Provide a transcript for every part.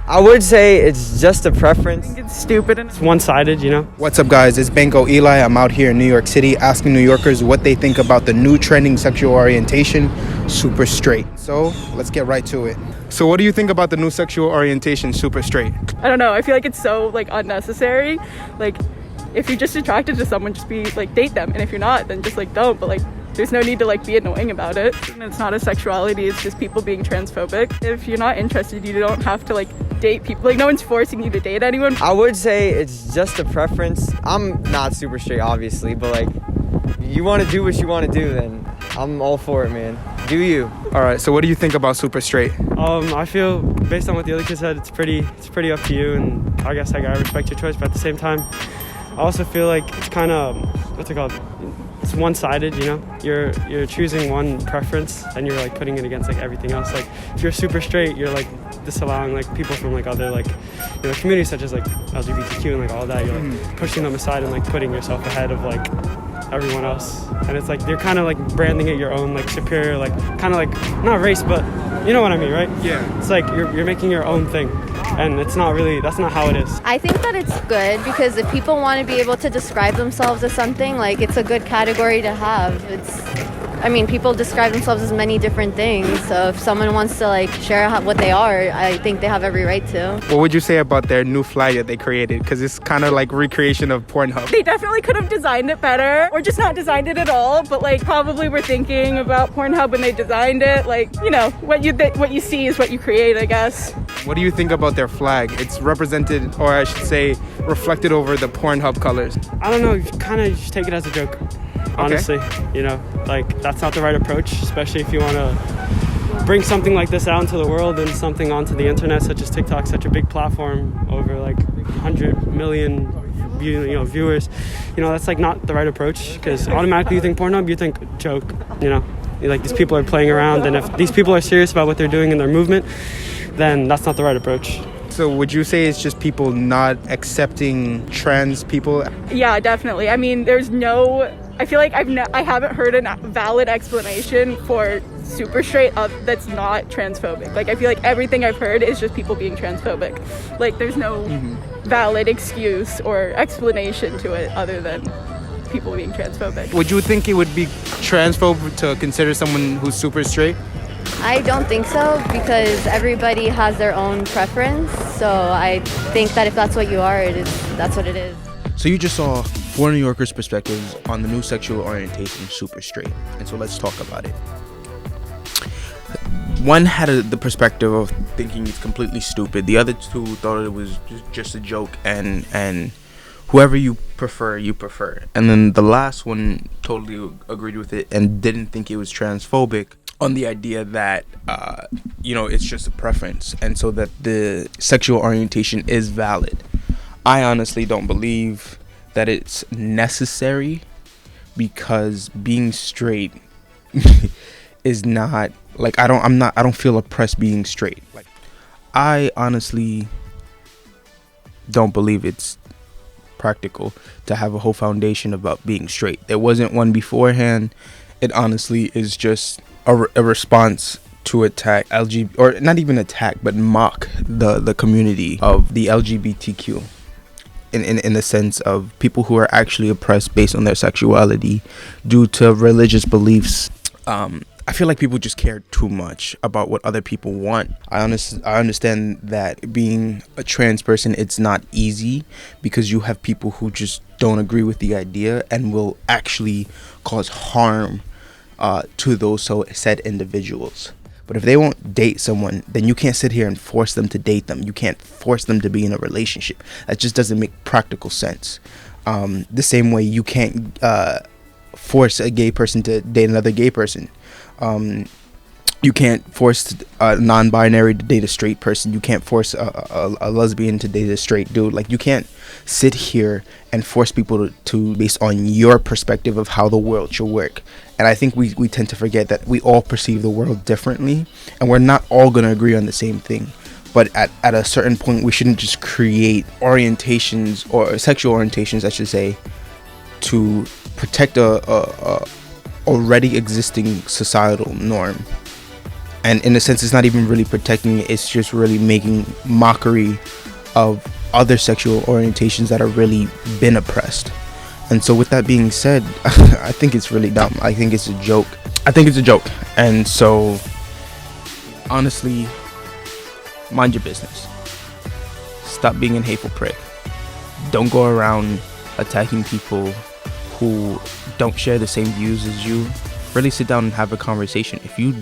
I would say it's just a preference. It's stupid and It's one-sided, you know? What's up, guys? It's Banco Eli. I'm out here in New York City asking New Yorkers what they think about the new trending sexual orientation, super straight. So let's get right to it. So what do you think about the new sexual orientation, super straight? I don't know. I feel like it's so like unnecessary. Like, if you're just attracted to someone, just be like date them, and if you're not, then just like don't. But like, there's no need to like be annoying about it. And it's not a sexuality. It's just people being transphobic. If you're not interested, you don't have to like date people. Like, no one's forcing you to date anyone. I would say it's just a preference. I'm not super straight, obviously, but like, you want to do what you want to do, then I'm all for it, man. Do you? All right, so what do you think about super straight? I feel, based on what the other kid said, it's pretty up to you, and I guess I gotta respect your choice, but at the same time, I also feel like it's kind of, what's it called? It's one-sided, you know? You're choosing one preference and you're like putting it against like everything else. Like, if you're super straight, you're like disallowing like people from like other like, you know, communities such as like LGBTQ and like all that. You're like pushing them aside and like putting yourself ahead of like everyone else. And it's like you're kind of like branding it your own like superior, like kind of like not race, but you know what I mean, right? Yeah. It's like you're making your own thing, and it's not really, that's not how it is. I think that it's good because if people want to be able to describe themselves as something, like, it's a good category to have. People describe themselves as many different things, so if someone wants to like share what they are, I think they have every right to. What would you say about their new flag that they created? Because it's kind of like recreation of Pornhub. They definitely could have designed it better, or just not designed it at all. But like, probably were thinking about Pornhub when they designed it. Like, you know, what you see is what you create, I guess. What do you think about their flag? It's represented, or I should say, reflected over the Pornhub colors. I don't know, you kind of just take it as a joke, honestly. You know, like, that's not the right approach, especially if you want to bring something like this out into the world and something onto the internet, such as TikTok, such a big platform, over like 100 million viewers. You know, that's like not the right approach, because automatically you think Pornhub, you think joke, you know. Like, these people are playing around, and if these people are serious about what they're doing in their movement, then that's not the right approach. So would you say it's just people not accepting trans people? Yeah, definitely. I mean, I feel like I haven't heard a valid explanation for super straight that's not transphobic. Like, I feel like everything I've heard is just people being transphobic. Like, there's no valid excuse or explanation to it other than people being transphobic. Would you think it would be transphobic to consider someone who's super straight? I don't think so, because everybody has their own preference. So I think that if that's what you are, that's what it is. So you just saw four New Yorkers' perspectives on the new sexual orientation, super straight. And so let's talk about it. One had the perspective of thinking it's completely stupid. The other two thought it was just a joke, and whoever you prefer, you prefer. And then the last one totally agreed with it and didn't think it was transphobic, on the idea that it's just a preference, and so that the sexual orientation is valid. I honestly don't believe that it's necessary, because being straight is not like, I don't feel oppressed being straight. Like, I honestly don't believe it's practical to have a whole foundation about being straight. There wasn't one beforehand. It honestly is just a response to attack or not even attack, but mock the community of the LGBTQ in the sense of people who are actually oppressed based on their sexuality due to religious beliefs. I feel like people just care too much about what other people want. I understand that being a trans person, it's not easy, because you have people who just don't agree with the idea and will actually cause harm to those said individuals. But if they won't date someone, then you can't sit here and force them to date them. You can't force them to be in a relationship. That just doesn't make practical sense. The same way you can't force a gay person to date another gay person. You can't force a non-binary to date a straight person. You can't force a lesbian to date a straight dude. Like, you can't sit here and force people to based on your perspective of how the world should work. And I think we tend to forget that we all perceive the world differently, and we're not all going to agree on the same thing. But at a certain point, we shouldn't just create orientations, or sexual orientations, I should say, to protect a already existing societal norm. And in a sense, it's not even really protecting it. It's just really making mockery of other sexual orientations that are really been oppressed. And so with that being said, I think it's really dumb. I think it's a joke. And so honestly, mind your business. Stop being a hateful prick. Don't go around attacking people who don't share the same views as you. Really sit down and have a conversation. If you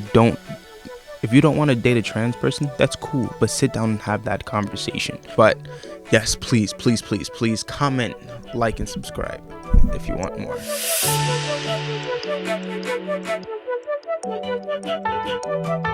don't want to date a trans person, that's cool, but sit down and have that conversation. But yes, please comment, like, and subscribe if you want more.